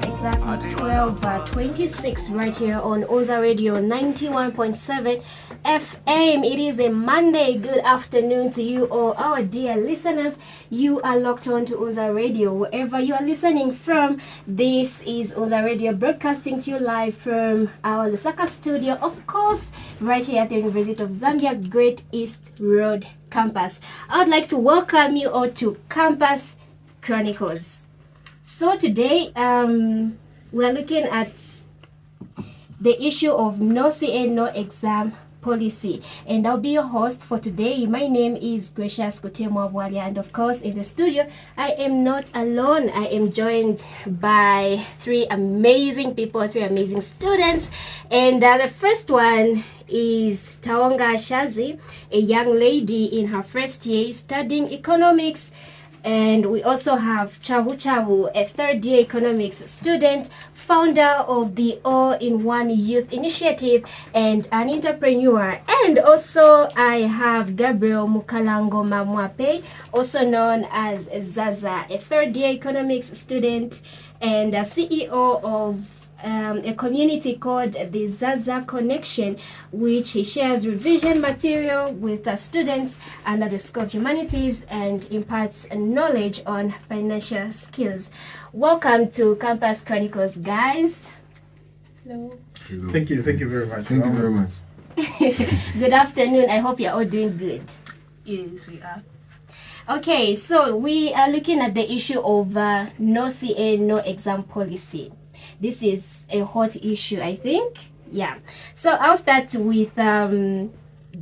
Exactly 12:26 right here on UNZA Radio 91.7 FM. It is a Monday. Good afternoon to you all, our dear listeners. You are locked on to UNZA Radio. Wherever you are listening from, this is UNZA Radio broadcasting to you live from our Lusaka studio, of course, right here at the University of Zambia, Great East Road campus. I would like to welcome you all to Campus Chronicles. So today, we're looking at the issue of no CA, no exam policy. And I'll be your host for today. My name is Gracious Kutemwa, and of course, in the studio, I am not alone. I am joined by three amazing people, three amazing students. And the first one is Taonga Shanzi, a young lady in her first year studying economics. And we also have Chabu Chabu, a third-year economics student, founder of the All-in-One Youth Initiative, and an entrepreneur. And also I have Gabriel Mwape, also known as Zaza, a third-year economics student and a CEO of a community called the Zaza Connection, which he shares revision material with students under the School of Humanities and imparts knowledge on financial skills. Welcome to Campus Chronicles, guys. Hello. Thank you very much. Thank you very much. Good afternoon. I hope you're all doing good. Yes, we are. Okay, so we are looking at the issue of no CA, no exam policy. This is a hot issue, I think. Yeah. So I'll start with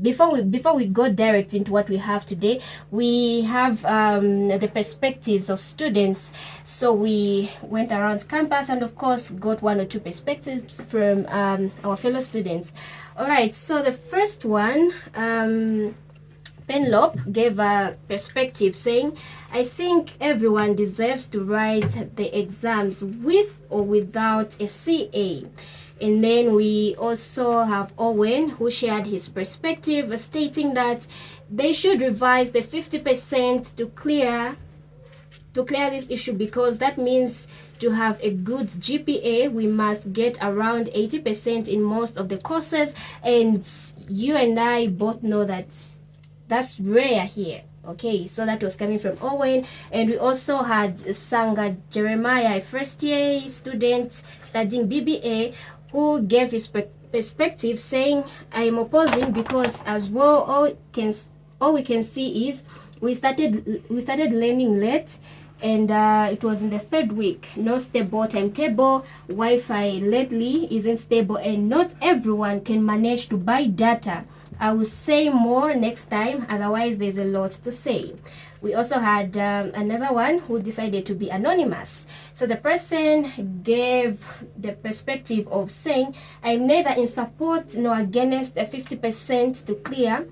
before we go direct into what we have today, we have the perspectives of students. So we went around campus and of course got one or two perspectives from our fellow students. All right. So the first one, Penlop gave a perspective saying, I think everyone deserves to write the exams with or without a CA. And then we also have Owen, who shared his perspective, stating that they should revise the 50% to clear this issue, because that means to have a good GPA, we must get around 80% in most of the courses. And you and I both know that that's rare here. Okay, so that was coming from Owen. And we also had Sanga Jeremiah, a first year student studying BBA, who gave his perspective saying, I am opposing because as well all we can see is we started learning late, and it was in the third week. No stable timetable, Wi-Fi lately isn't stable, and not everyone can manage to buy data. I will say more next time, otherwise there's a lot to say. We also had another one who decided to be anonymous. So the person gave the perspective of saying, I'm neither in support nor against a 50% to clear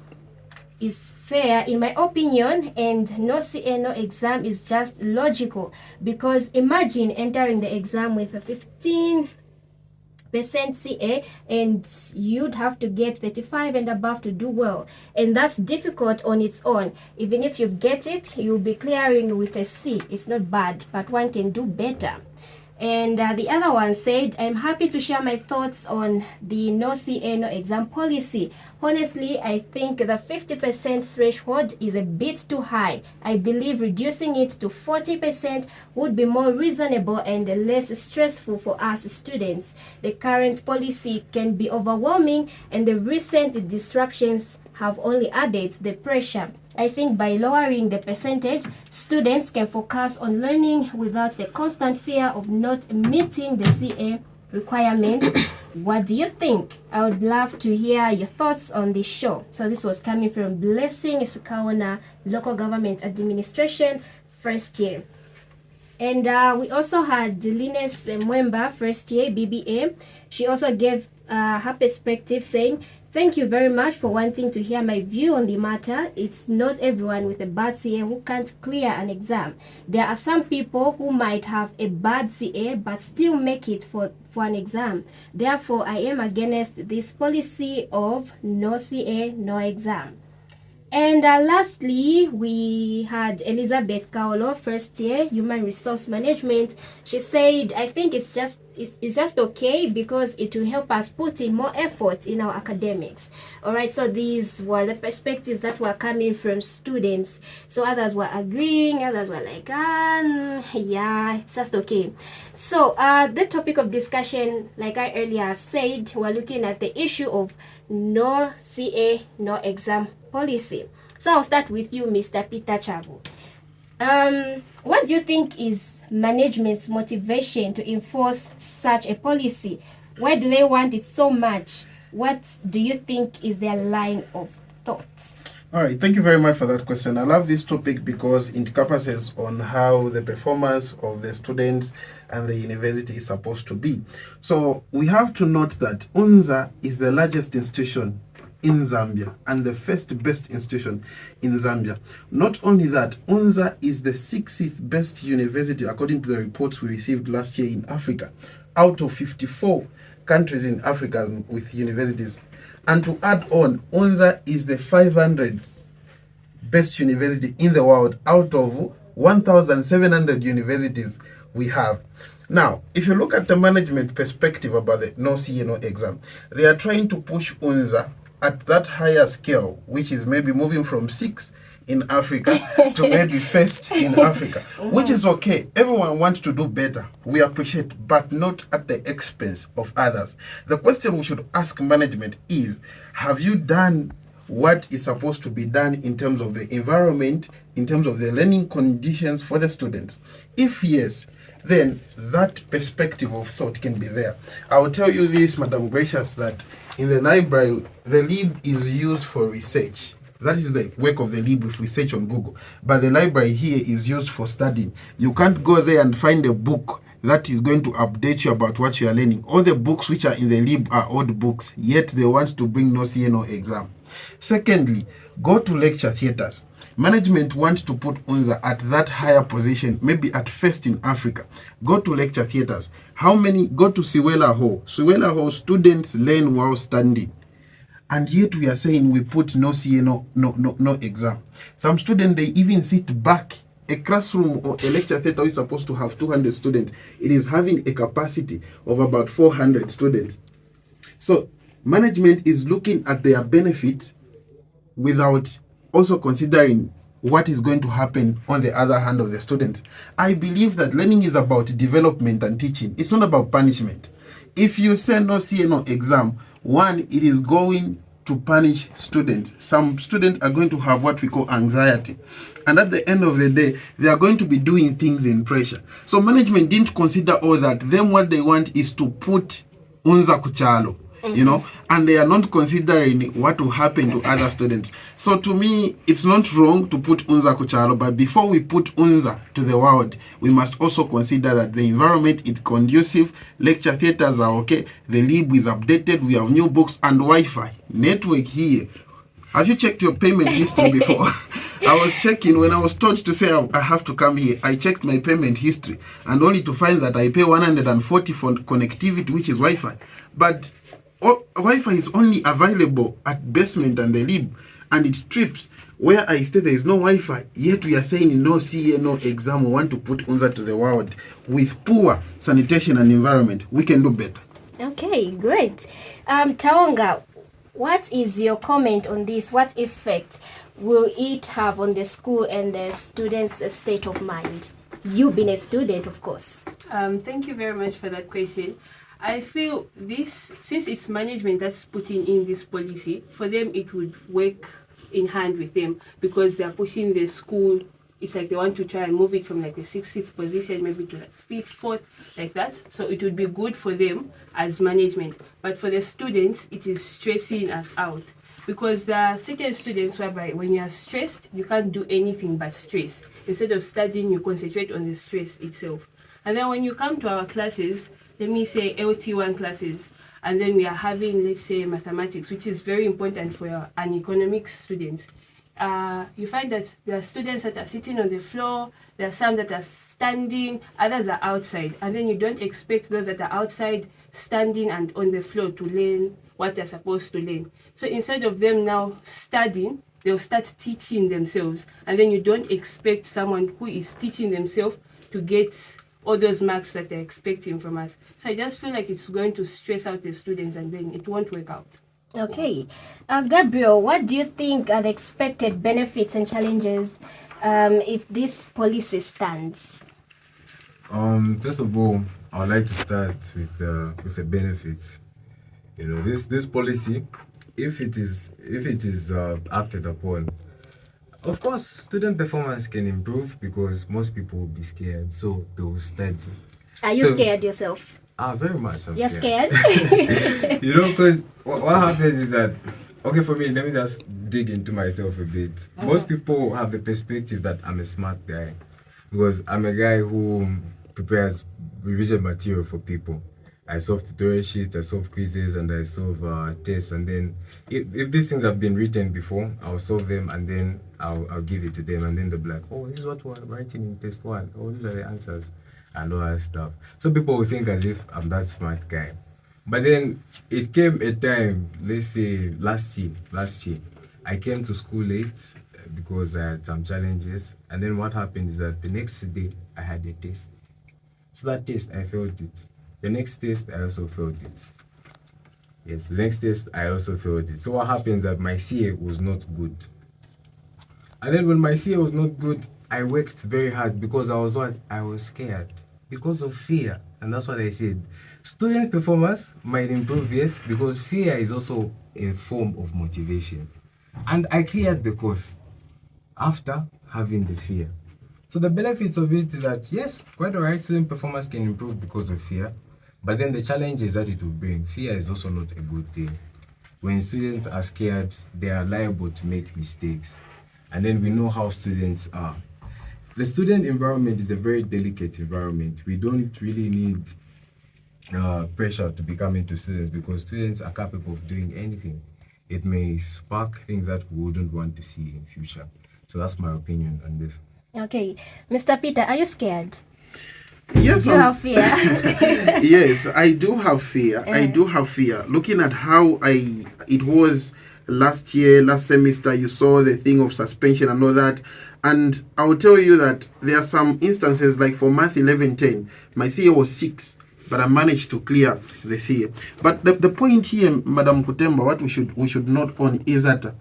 is fair in my opinion, and no CA, no exam is just logical, because imagine entering the exam with a 15% CA and you'd have to get 35 and above to do well, and that's difficult on its own. Even if you get it, you'll be clearing with a C. It's not bad, but one can do better. And the other one said, I'm happy to share my thoughts on the no CA, no exam policy. Honestly, I think the 50% threshold is a bit too high. I believe reducing it to 40% would be more reasonable and less stressful for us students. The current policy can be overwhelming, and the recent disruptions have only added the pressure. I think by lowering the percentage, students can focus on learning without the constant fear of not meeting the CA requirements. What do you think? I would love to hear your thoughts on this show. So this was coming from Blessing Isikaona, Local Government Administration, first year. And we also had Lines Mwemba, first year BBA. She also gave her perspective saying, Thank you very much for wanting to hear my view on the matter. It's not everyone with a bad CA who can't clear an exam. There are some people who might have a bad CA but still make it for an exam. Therefore, I am against this policy of no CA, no exam. And lastly, we had Elizabeth Kaolo, first year Human Resource Management. She said, I think it's just okay because it will help us put in more effort in our academics. All right, so these were the perspectives that were coming from students. So others were agreeing, others were like, yeah, it's just okay. So the topic of discussion, like I earlier said, we're looking at the issue of no CA, no exam policy. So I'll start with you, Mr. Peter Chabu. What do you think is management's motivation to enforce such a policy? Why do they want it so much? What do you think is their line of thought? All right, thank you very much for that question. I love this topic because it encompasses on how the performance of the students and the university is supposed to be. So we have to note that UNZA is the largest institution in Zambia and the first best institution in Zambia. Not only that, UNZA is the 60th best university according to the reports we received last year in Africa, out of 54 countries in Africa with universities. And to add on, UNZA is the 500th best university in the world out of 1,700 universities we have. Now, if you look at the management perspective about the no CA, no exam, they are trying to push UNZA at that higher scale, which is maybe moving from 6 in Africa to maybe first in Africa, which is okay. Everyone wants to do better. We appreciate, but not at the expense of others. The question we should ask management is, have you done what is supposed to be done in terms of the environment, in terms of the learning conditions for the students? If yes, then that perspective of thought can be there. I will tell you this, Madam Gracious, that in the library, the lib is used for research. That is the work of the lib if we search on Google. But the library here is used for studying. You can't go there and find a book that is going to update you about what you are learning. All the books which are in the lib are old books, yet they want to bring no CA, no exam. Secondly, go to lecture theaters. Management wants to put UNZA at that higher position, maybe at first in Africa. Go to lecture theaters. How many? Go to Siwela Hall. Siwela Hall, students learn while standing. And yet we are saying we put no CA, no exam. Some students, they even sit back. A classroom or a lecture theater is supposed to have 200 students. It is having a capacity of about 400 students. So management is looking at their benefits without also considering what is going to happen on the other hand of the students. I believe that learning is about development and teaching. It's not about punishment. If you say no CA, no exam, one, it is going to punish students. Some students are going to have what we call anxiety. And at the end of the day, they are going to be doing things in pressure. So management didn't consider all that. Then what they want is to put UNZA kuchalo. And they are not considering what will happen to other students. So to me, it's not wrong to put UNZA kuchalo, but before we put UNZA to the world, we must also consider that the environment is conducive, lecture theaters are okay, the lib is updated, we have new books and Wi-Fi. Network here. Have you checked your payment history before? I was checking when I was told to say I have to come here. I checked my payment history and only to find that I pay 140 for connectivity, which is Wi-Fi. But Wi-Fi is only available at basement and the lib, and it strips. Where I stay, there is no Wi-Fi. Yet we are saying no CA, no exam. We want to put UNZA to the world with poor sanitation and environment. We can do better. Okay, great. Taonga, what is your comment on this? What effect will it have on the school and the students' state of mind? You being a student, of course. Thank you very much for that question. I feel this, since it's management that's putting in this policy, for them it would work in hand with them because they're pushing the school. It's like they want to try and move it from like the 60th position maybe to like 5th, 4th, like that. So it would be good for them as management. But for the students, it is stressing us out because there are certain students whereby when you are stressed, you can't do anything but stress. Instead of studying, you concentrate on the stress itself. And then when you come to our classes, let me say LT1 classes, and then we are having, let's say, mathematics, which is very important for an economics student. You find that there are students that are sitting on the floor, there are some that are standing, others are outside, and then you don't expect those that are outside, standing and on the floor to learn what they're supposed to learn. So instead of them now studying, they'll start teaching themselves, and then you don't expect someone who is teaching themselves to get all those marks that they're expecting from us. So I just feel like it's going to stress out the students, and then it won't work out. Okay. Gabriel, what do you think are the expected benefits and challenges if this policy stands? First of all, I would like to start with the benefits. You know, this policy, if it is acted upon, of course, student performance can improve because most people will be scared, so they will study. Are you scared yourself? Very much. You're scared? You know, because what happens is that, okay, for me, let me just dig into myself a bit. Most people have the perspective that I'm a smart guy because I'm a guy who prepares revision material for people. I solve tutorial sheets, I solve quizzes, and I solve tests. And then if these things have been written before, I'll solve them and then I'll give it to them. And then they'll be like, oh, this is what we're writing in test one. Oh, these are the answers and all that stuff. So people will think as if I'm that smart guy. But then it came a time, let's say last year, I came to school late because I had some challenges. And then what happened is that the next day I had a test. So that test, I failed it. The next test, I also failed it. Yes, the next test, I also failed it. So what happens is that my CA was not good. And then when my CA was not good, I worked very hard because I was what? I was scared because of fear. And that's what I said. Student performance might improve, yes, because fear is also a form of motivation. And I cleared the course after having the fear. So the benefits of it is that, yes, quite alright, student performance can improve because of fear. But then the challenges that it will bring, fear is also not a good thing. When students are scared, they are liable to make mistakes. And then we know how students are. The student environment is a very delicate environment. We don't really need pressure to be coming to students because students are capable of doing anything. It may spark things that we wouldn't want to see in future. So that's my opinion on this. Okay. Mr. Peter, are you scared? Yes, Do you have fear? Yes, I do have fear. I do have fear. Looking at how it was last semester, you saw the thing of suspension and all that. And I will tell you that there are some instances, like for math 1110, my CA was 6, but I managed to clear the CA. But the point here, Madam Kutemba, what we should note on is that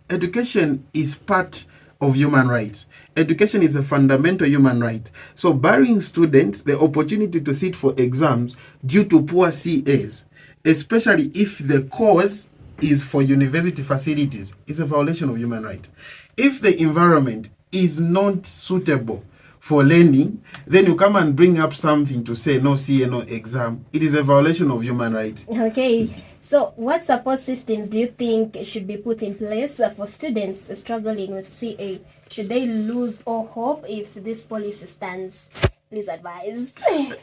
education is part of human rights. Education is a fundamental human right. So barring students the opportunity to sit for exams due to poor CAs, especially if the cause is for university facilities, is a violation of human right. If the environment is not suitable for learning, then you come and bring up something to say no CA, no exam. It is a violation of human rights. Okay. So what support systems do you think should be put in place for students struggling with CA? Should they lose all hope if this policy stands? Please advise.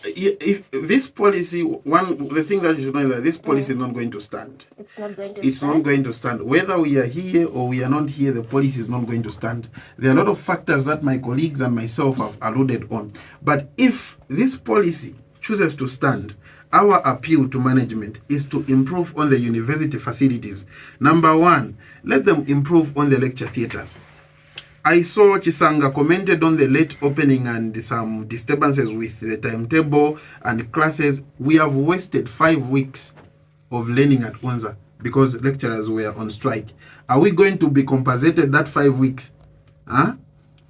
If this policy, the thing that you should know is that this policy is not going to stand. It's not going to It's stand. not going to stand. Whether we are here or we are not here, the policy is not going to stand. There are a lot of factors that my colleagues and myself have alluded on. But if this policy chooses to stand, our appeal to management is to improve on the university facilities. Number one, let them improve on the lecture theatres. I saw Chisanga commented on the late opening and some disturbances with the timetable and classes. We have wasted 5 weeks of learning at UNZA because lecturers were on strike. Are we going to be compensated that 5 weeks? Huh?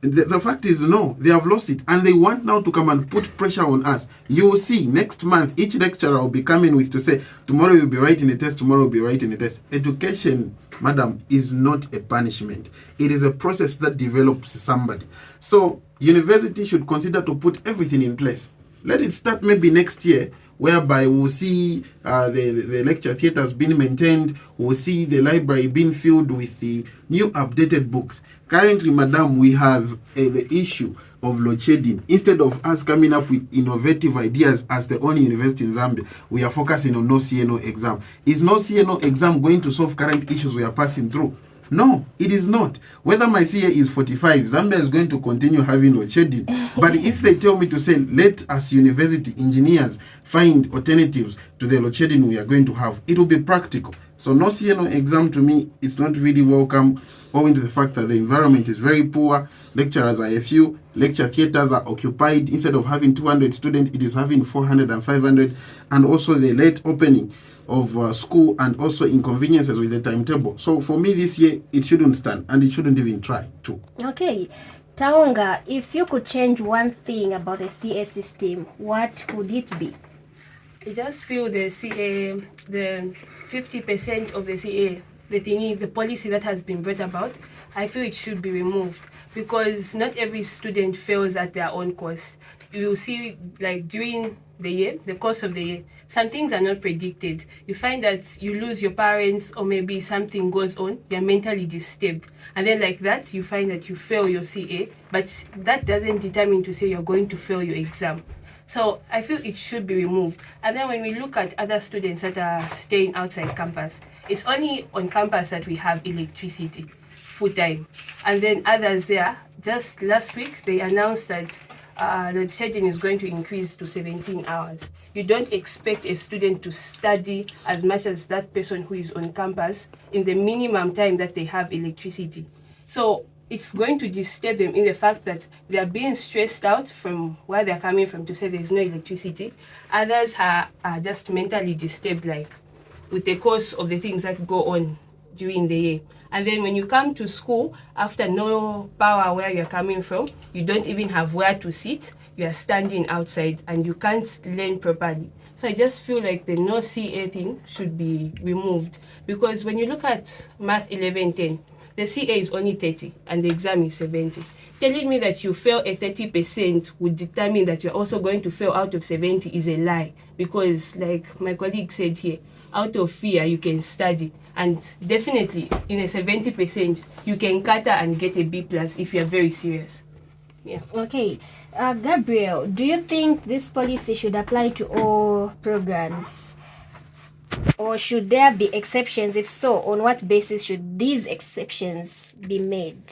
The fact is, no, they have lost it. And they want now to come and put pressure on us. You will see next month, each lecturer will be coming with to say, tomorrow you'll be writing a test, tomorrow you'll be writing a test. Education, madam, is not a punishment. It is a process that develops somebody. So university should consider to put everything in place. Let it start maybe next year, whereby we'll see the lecture theatres being maintained, we'll see the library being filled with the new updated books. Currently, madam, we have the issue of load shedding. Instead of us coming up with innovative ideas as the only university in Zambia, we are focusing on no CNO exam. Is no CNO exam going to solve current issues we are passing through? No, it is not. Whether my CA is 45, Zambia is going to continue having load shedding. But if they tell me to say, let us university engineers find alternatives to the load shedding we are going to have, it will be practical. So no CNO exam to me is not really welcome, owing to the fact that the environment is very poor, lecturers are a few, lecture theaters are occupied. Instead of having 200 students, it is having 400 and 500, and also the late opening of school and also inconveniences with the timetable. So for me this year, it shouldn't stand, and it shouldn't even try to. Okay. Taonga, if you could change one thing about the CA system, what would it be? I just feel the CA, the 50% of the CA, the policy that has been brought about, I feel it should be removed, because not every student fails at their own cost. You see, like during the year, the course of the year, some things are not predicted. You find that you lose your parents, or maybe something goes on, you're mentally disturbed. And then like that, you find that you fail your CA, but that doesn't determine to say you're going to fail your exam. So I feel it should be removed. And then when we look at other students that are staying outside campus, it's only on campus that we have electricity full time. And then others there, just last week, they announced that load shedding is going to increase to 17 hours. You don't expect a student to study as much as that person who is on campus in the minimum time that they have electricity. So it's going to disturb them in the fact that they are being stressed out from where they're coming from to say there's no electricity. Others are just mentally disturbed, like with the course of the things that go on during the year. And then when you come to school, after no power where you're coming from, you don't even have where to sit. You are standing outside and you can't learn properly. So I just feel like the no CA thing should be removed, because when you look at Math 1110, the CA is only 30 and the exam is 70. Telling me that you fail a 30% would determine that you're also going to fail out of 70 is a lie, because like my colleague said here, out of fear you can study, and definitely in a 70% you can cater and get a B+ if you're very serious. Yeah. Okay. Gabriel, do you think this policy should apply to all programs? Or should there be exceptions? If so, on what basis should these exceptions be made?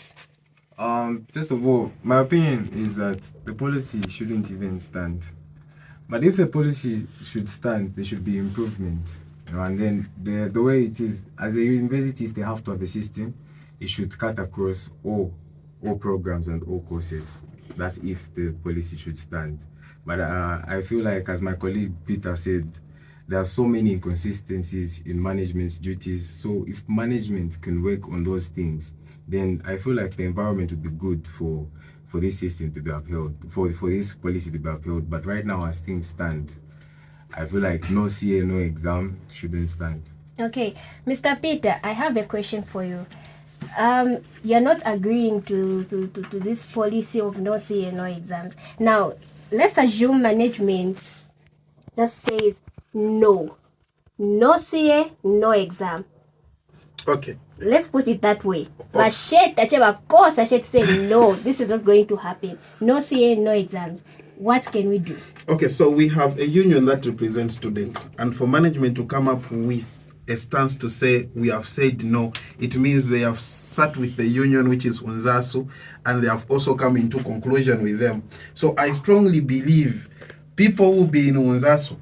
First of all, my opinion is that the policy shouldn't even stand. But if the policy should stand, there should be improvement. And then the way it is, as a university, if they have to have a system, it should cut across all programs and all courses. That's if the policy should stand. But I feel like, as my colleague Peter said, there are so many inconsistencies in management's duties. So if management can work on those things, then I feel like the environment would be good for this system to be upheld, for this policy to be upheld. But right now, as things stand, I feel like no CA, no exam shouldn't stand. Okay, Mr. Peter, I have a question for you. You're not agreeing to this policy of no CA, no exams. Now, let's assume management just says no CA, no exam. Okay. Let's put it that way. Mashet say no, this is not going to happen. No CA, no exams. What can we do? Okay, so we have a union that represents students, and for management to come up with a stance to say we have said no, it means they have sat with the union, which is UNZA, and they have also come into conclusion with them. So I strongly believe people will be in UNZA.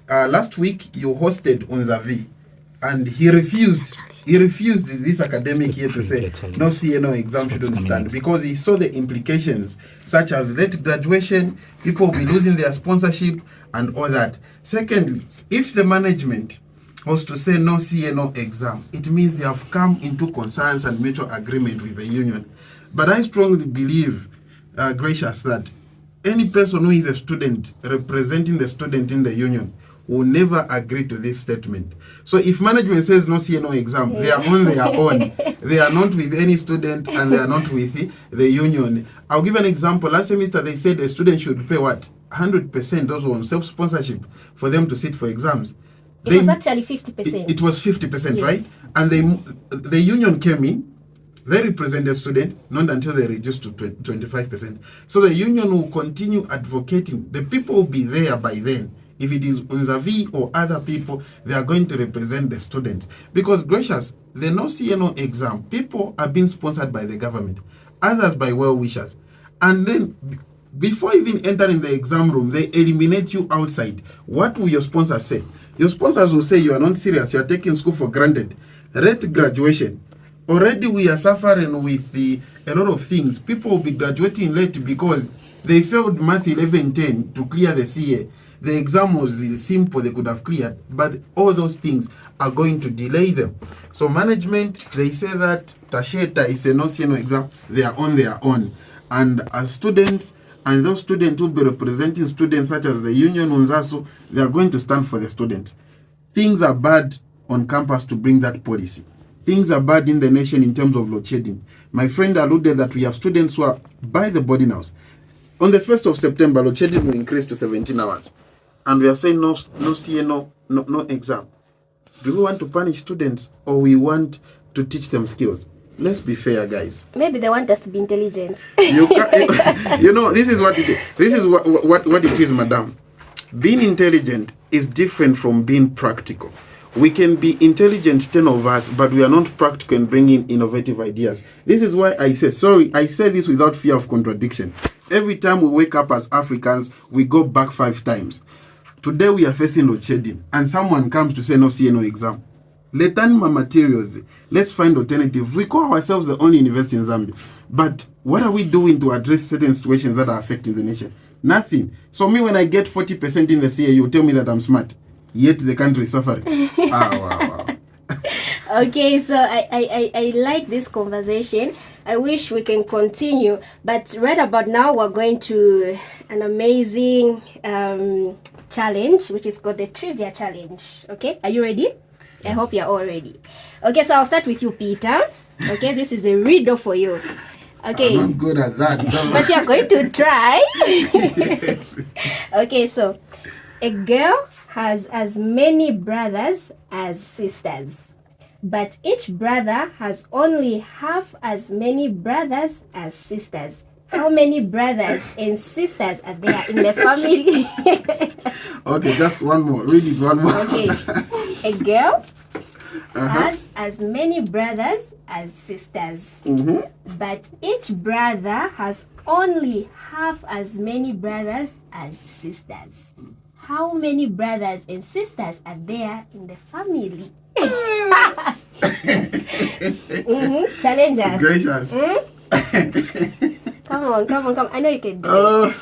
Last week you hosted UNZA, and he refused this academic year to say no CA, no exam shouldn't stand, because he saw the implications, such as late graduation, people will be losing their sponsorship and all that. Secondly, if the management was to say no CA, no exam, it means they have come into consensus and mutual agreement with the union. But I strongly believe, Gracious, that any person who is a student representing the student in the union will never agree to this statement. So if management says no CA, no exam, they are on their own. They are not with any student, and they are not with the union. I'll give an example. Last semester they said a student should pay 100%, those on self-sponsorship, for them to sit for exams. It was actually 50%. It was 50%, yes. Right? And the union came in They represent the student, not until they reduce to 25%. So the union will continue advocating. The people will be there by then. If it is UNZA or other people, they are going to represent the students. Because, gracious, the no CNO exam, people are being sponsored by the government, others by well-wishers. And then, before even entering the exam room, they eliminate you outside. What will your sponsors say? Your sponsors will say you are not serious, you are taking school for granted. Rate graduation. Already we are suffering with a lot of things. People will be graduating late because they failed math 1110 to clear the CA. The exam was simple, they could have cleared, but all those things are going to delay them. So management, they say that Tasheta is a no exam, they are on their own. And as students, and those students will be representing students such as the union UNZA, they are going to stand for the students. Things are bad on campus to bring that policy. Things are bad in the nation in terms of load shedding. My friend alluded that we have students who are by the boarding house. On the 1st of September, load shedding will increase to 17 hours. And we are saying no CA, no exam. Do we want to punish students or we want to teach them skills? Let's be fair, guys. Maybe they want us to be intelligent. You know, this is what it is. This is what it is, madam. Being intelligent is different from being practical. We can be intelligent, 10 of us, but we are not practical in bringing innovative ideas. This is why I say this without fear of contradiction. Every time we wake up as Africans, we go back 5 times. Today we are facing load shedding, and someone comes to say no CA, no exam. Let's turn my materials. Let's find alternative. We call ourselves the only university in Zambia. But what are we doing to address certain situations that are affecting the nation? Nothing. So me, when I get 40% in the CA, you tell me that I'm smart. Yet the country is suffering. Wow. Okay, so I like this conversation. I wish we can continue, but right about now we're going to an amazing challenge, which is called the trivia challenge. Okay, are you ready? I hope you're all ready. Okay, so I'll start with you, Peter. Okay, this is a riddle for you. Okay, I'm not good at that. but you're going to try. Yes. Okay, so a girl has as many brothers as sisters, but each brother has only half as many brothers as sisters. How many brothers and sisters are there in the family? Okay, just one more. Read it one more. Okay, a girl has as many brothers as sisters, but each brother has only half as many brothers as sisters. How many brothers and sisters are there in the family? Challenge us. Gracious. Come on. I know you can do it.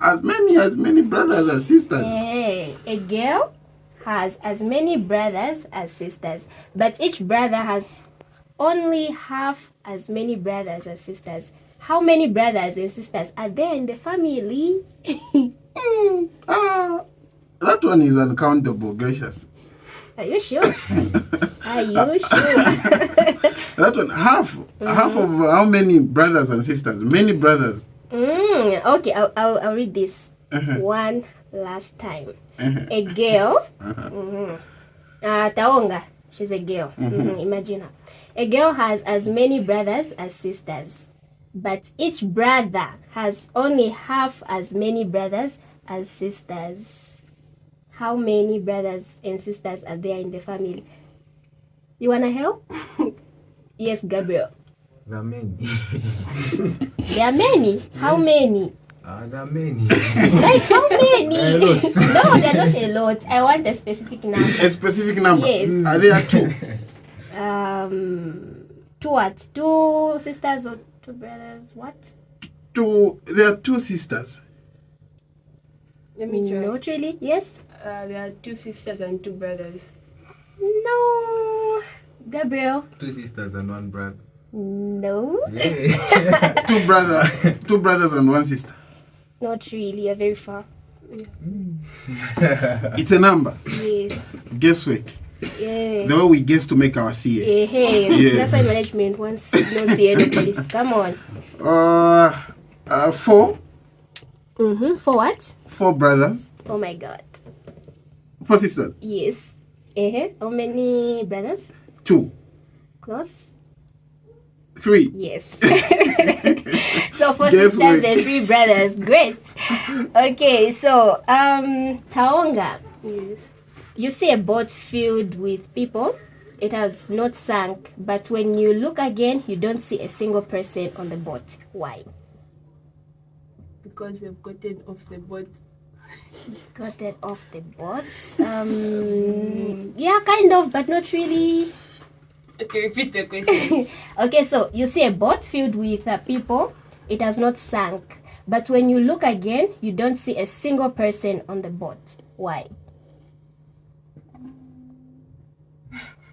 As many brothers and sisters. Hey, a girl has as many brothers as sisters, but each brother has only half as many brothers as sisters. How many brothers and sisters are there in the family? That one is uncountable, gracious. Are you sure? Are you sure? That one, half of how many brothers and sisters? Many brothers. Okay, I'll read this one last time. A girl, Taonga, she's a girl. Imagine her. A girl has as many brothers as sisters, but each brother has only half as many brothers as sisters. How many brothers and sisters are there in the family? You wanna help? Yes, Gabriel. There are many. There are many. How many? There are many. Like how many? There are a lot. No, they're not a lot. I want a specific number. A specific number? Yes. Are there 2? 2 what? 2 sisters or 2 brothers? What? 2. There are 2 sisters. Let me try. Not really. Yes. There are 2 sisters and 2 brothers. No. Gabriel. 2 sisters and 1 brother. No. Yeah. 2 brothers and 1 sister. Not really. You're very far. It's a number. Yes. Guesswork. Yeah. The way we guess to make our CA. Hey. Yes. That's why management wants no CA, no police. Come on. 4. For what? 4 brothers. Oh my God. 4 sisters. Yes. How many brothers? 2. Close. 3. Yes. So 4 Guess sisters what? and 3 brothers. Great. Okay, so Taonga, Yes. you see a boat filled with people. It has not sunk, but when you look again, you don't see a single person on the boat. Why? Because they've gotten off the boat. Gotten off the boat. Yeah, kind of, but not really. Okay, repeat the question. Okay, so you see a boat filled with people. It has not sunk, but when you look again, you don't see a single person on the boat. Why?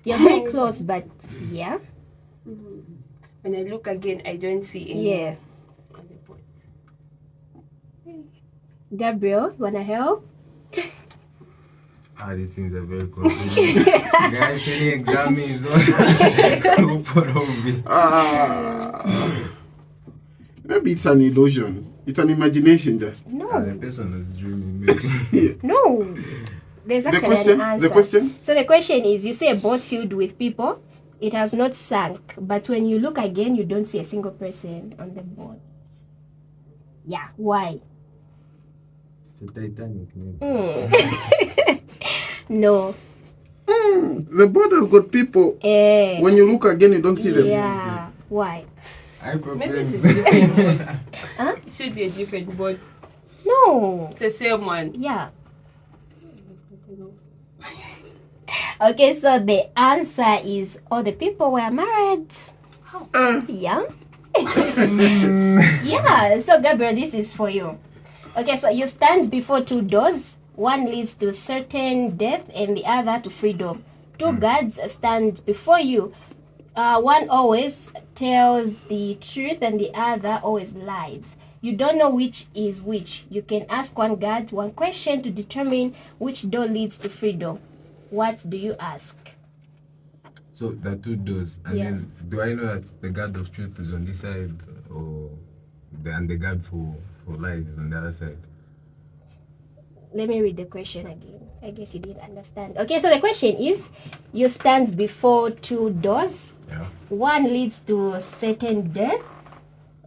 You're very close, but yeah. When I look again, I don't see anyone Yeah. on the boat. Gabriel, you wanna help? These things are very complicated. Guys, any exams what follow me. Maybe it's an illusion. It's an imagination just. The No, person is dreaming. Maybe. no. There's The actually question? an answer. The question? So the question is, you see a boat filled with people. It has not sunk, but when you look again, you don't see a single person on the boat. Yeah, why? It's a Titanic, maybe. No. The boat has got people. Eh. When you look again, you don't see them. Yeah. Why? I Maybe it's problems. a different boat. Huh? It should be a different boat. No. It's the same one. Yeah. Okay, so the answer is all the people were married. Yeah. Yeah. So Gabriel, this is for you. Okay, so you stand before 2 doors. One leads to certain death and the other to freedom. 2 guards stand before you. One always tells the truth and the other always lies. You don't know which is which. You can ask one guard one question to determine which door leads to freedom. What do you ask? So there are 2 doors, and Yeah. then do I know that the guard of truth is on this side, or and the guard for lies is on the other side? Let me read the question again. I guess you didn't understand. Okay, so the question is, you stand before 2 doors. Yeah. One leads to certain death.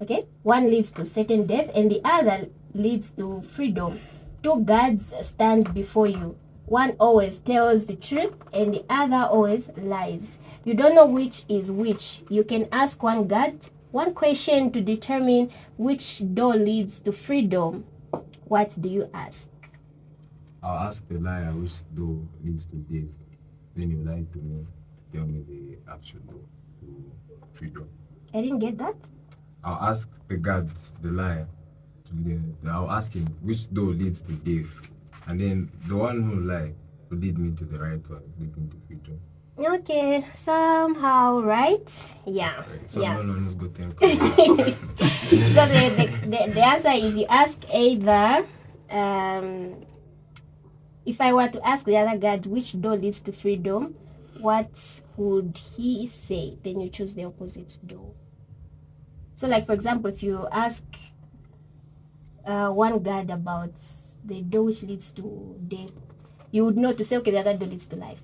Okay, one leads to certain death and the other leads to freedom. 2 guards stand before you. One always tells the truth and the other always lies. You don't know which is which. You can ask one guard one question to determine which door leads to freedom. What do you ask? I'll ask the liar which door leads to death. Then you lie to me, tell me the actual door to freedom. I didn't get that. I'll ask the guard, the liar, I'll ask him which door leads to death. And then the one who lie will lead me to the right one, leading to freedom. Okay, somehow right. Yeah. Right. So Yeah. no one has got 10 So the answer is you ask either if I were to ask the other guard which door leads to freedom, what would he say? Then you choose the opposite door. So like for example, if you ask one guard about the door which leads to death, you would know to say, okay, the other door leads to life.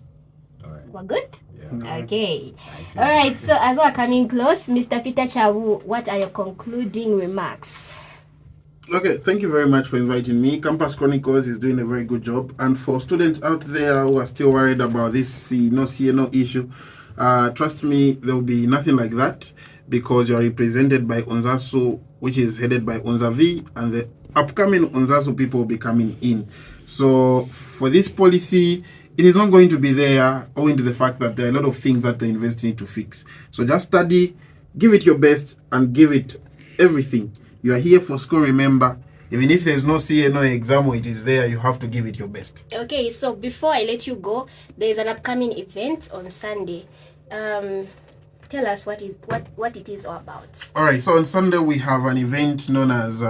All right. We're good? Yeah. Okay. I see. All right, so as we're coming close, Mr. Peter Chabu, what are your concluding remarks? Okay, thank you very much for inviting me. Campus Chronicles is doing a very good job. And for students out there who are still worried about this no issue, trust me, there will be nothing like that because you are represented by UNZA, which is headed by UNZA V, and the upcoming UNZA people will be coming in. So for this policy, it is not going to be there owing to the fact that there are a lot of things that the university need to fix. So just study, give it your best, and give it everything. You are here for school, remember. Even if there's no no exam or it is there, you have to give it your best. Okay, so before I let you go, there is an upcoming event on Sunday. Tell us what it is all about. All right, so on Sunday we have an event known as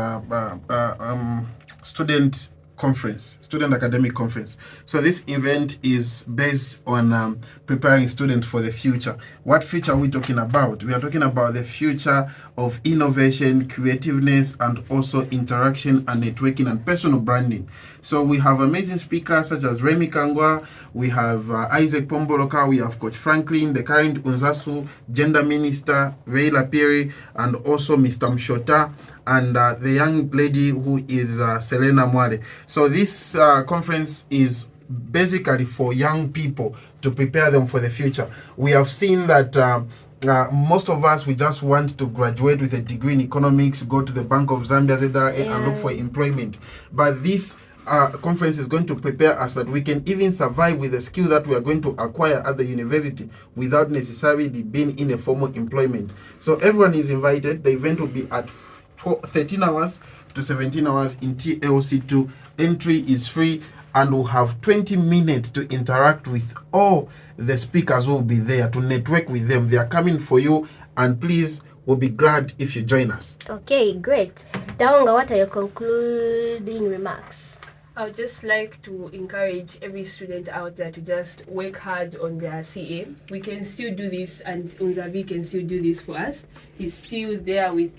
student conference, student academic conference. So this event is based on preparing students for the future. What future are we talking about? We are talking about the future of innovation, creativeness, and also interaction and networking and personal branding. So we have amazing speakers such as Remy Kangwa, we have Isaac Pomboloka, we have Coach Franklin, the current UNZA gender minister, Ray Lapiri, and also Mr. Mshota, and the young lady who is Selena Mwale. So this conference is basically for young people to prepare them for the future. We have seen that most of us, we just want to graduate with a degree in economics, go to the Bank of Zambia, ZRA, and look for employment. But this conference is going to prepare us that we can even survive with the skill that we are going to acquire at the university without necessarily being in a formal employment. So everyone is invited. The event will be at 13 hours to 17 hours in TLC2. Entry is free, and we'll have 20 minutes to interact with all the speakers who will be there, to network with them. They are coming for you, and please, we'll be glad if you join us. Okay, great. Taonga, what are your concluding remarks? I would just like to encourage every student out there to just work hard on their CA. We can still do this, and UNZA can still do this for us. He's still there with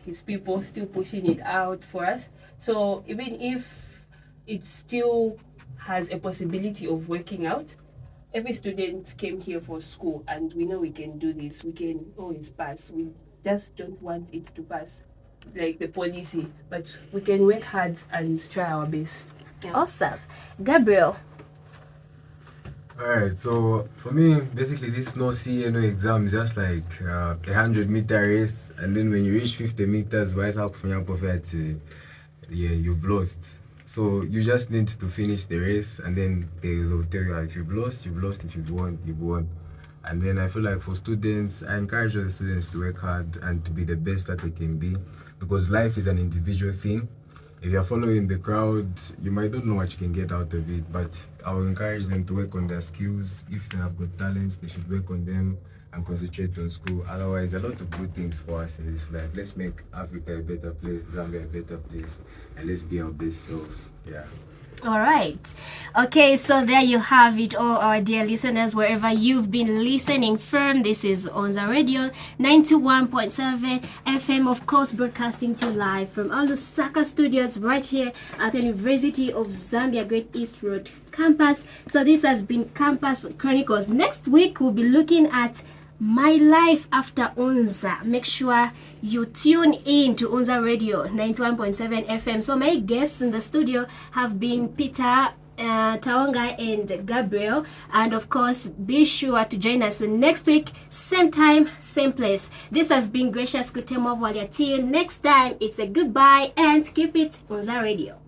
his people, still pushing it out for us. So even if it still has a possibility of working out, every student came here for school, and we know we can do this. We can always pass. We just don't want it to pass like the policy, but we can work hard and try our best. Yeah. Awesome. Gabriel. Alright, so for me, basically this no CA, no exam is just like a 100-meter race, and then when you reach 50 meters, you've lost. So you just need to finish the race, and then they'll tell you if you've lost, you've lost. If you've won, you've won. And then I feel like for students, I encourage all the students to work hard and to be the best that they can be, because life is an individual thing. If you're following the crowd, you might not know what you can get out of it, but I will encourage them to work on their skills. If they have got talents, they should work on them and concentrate on school. Otherwise, a lot of good things for us in this life. Let's make Africa a better place, Zambia a better place, and let's be our best selves. Yeah. All right. Okay, so there you have it, all our dear listeners, wherever you've been listening from. This is UNZA Radio 91.7 FM, of course, broadcasting to you live from our Lusaka studios right here at the University of Zambia Great East Road campus. So this has been Campus Chronicles. Next week, we'll be looking at My Life After UNZA. Make sure you tune in to UNZA Radio 91.7 FM. So my guests in the studio have been Peter, Taonga, and Gabriel. And of course, be sure to join us next week, same time, same place. This has been Gracious Kutemo Walia. Till next time, it's a goodbye and keep it UNZA Radio.